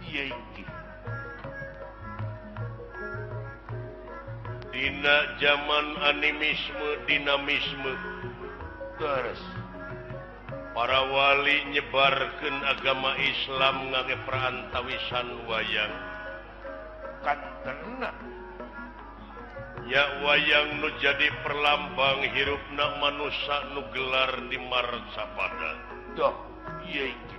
iya iki dina zaman animisme dinamisme terus para wali nyebarkeun agama Islam ngage perantawisan wayang katena nya wayang nu jadi perlambang hirupna manusia nu gelar di marcapada doh iya iki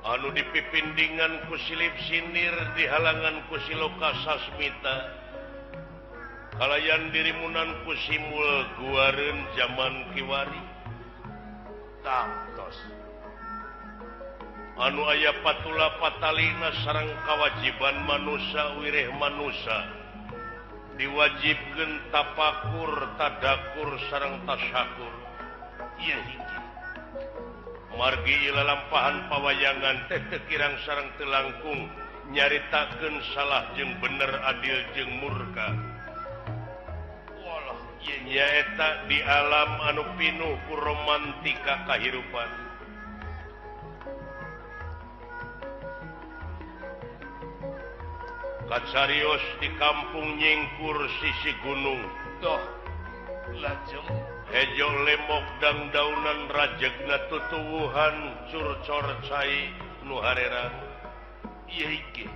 anu dipipindingan ku silip sinir di halangan ku siloka sasmita kalayan dirimunan ku simul guareun zaman kiwari tangtos anu aya patula patalina sareng kawajiban manusia wireh manusia diwajibkeun tapakur tadakur sareng tasyakur iya iki margi ilalampahan pawayangan teh teu kirang sareng teu langkung nyaritakeun salah jeung bener adil jeung murka walah iya nyaeta di alam anu pinuh ku romantika kahirupan kacarios di kampung nyingkur sisi gunung doh lajeng hejo lemok dangdaunan rajegna tutuwuhan curcor cai nu harerang iya iki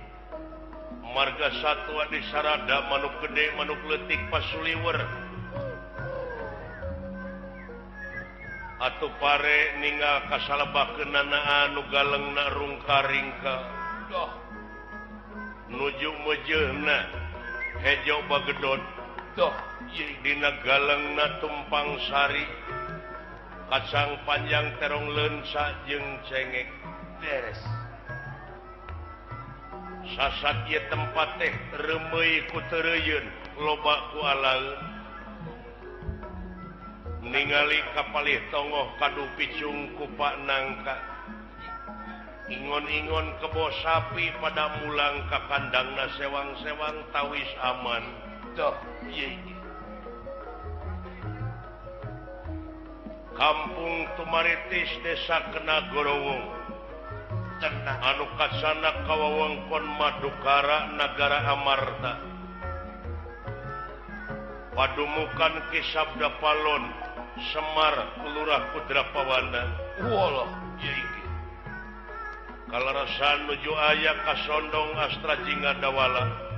marga satwa di sarada manuk gede manuk leutik pasuliwer atuh pare ninggal kasalebakeunana anu galengna rungkaringka doh nuju mejeuna hejo bagedot doh iya iki dina galengna tumpang sari kacang panjang terong leunsa jeung cengek beres sasat ieu tempat teh reumeuy ku teureuyeuun loba ku alaeun ningali kapalih tongoh kadu picung ku pak nangka ingon-ingon kebo sapi pada mulang ka kandangna sewang-sewang tawis aman doh iya iki kampung Tumaritis desa Kena Gorowong tenang anu kasana kawewengkon Madukara Nagara Amarta padumukan Ki Sabda Palon Semar Lurah Kudrapawana walah iya iki kalarasan nuju aya kasondong Astra Jingga Dawala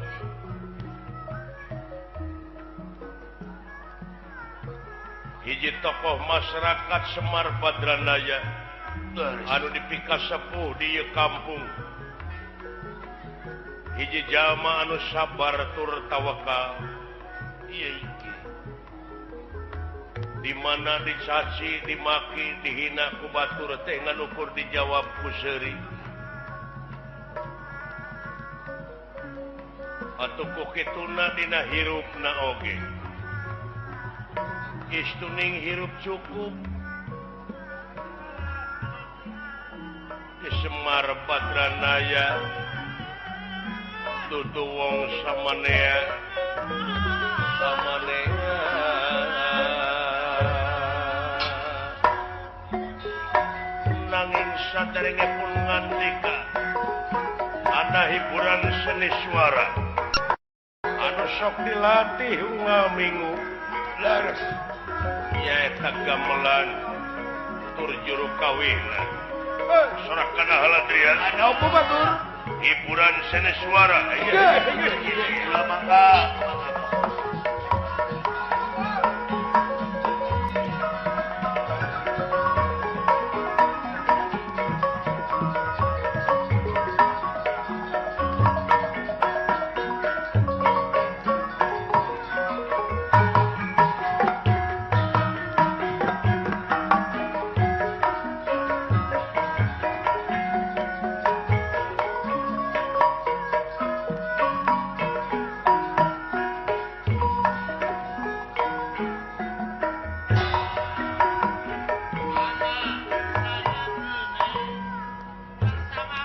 hiji tokoh masyarakat Semar Badranaya terus anu dipika sepuh di ieu kampung hiji jalma anu sabar tur tawakal iya iki di mana dicaci dimaki dihina ku batur teh nganukur dijawab ku seuri atuh ku kituna dina hirupna oge istuning hirup cukup di Semar Badranaya dudu wong samanea nanging saderengipun ngandika ana hiburan seni suara anu sok dilatih ngamingu laras nyaeta gamelan tur juru kawihna sorakana haladrian ada apa batur hiburan seni suara iya mangga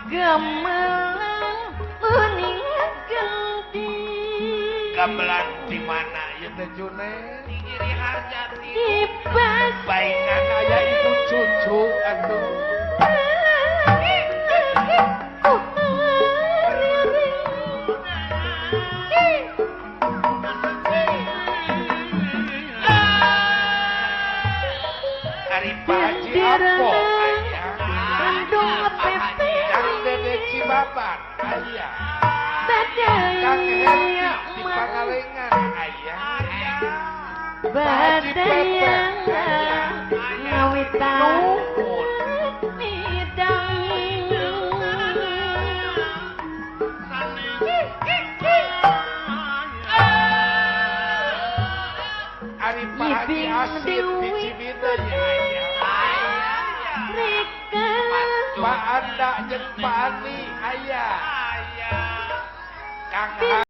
gamelan uning genti gamelan di mana ya teh June di Giri Harjati dibas baingan aya itu cucu atuh Ari Pak Haji Apo aya. Kandung pepe Kang Dede Cibabat aya. badai Kang Heri di Pangalengan aya. badai ngawitan midang Ari Pak Haji Asid di Cibinong aya. rika Pak Anda jeung Pak Ani aya. Kang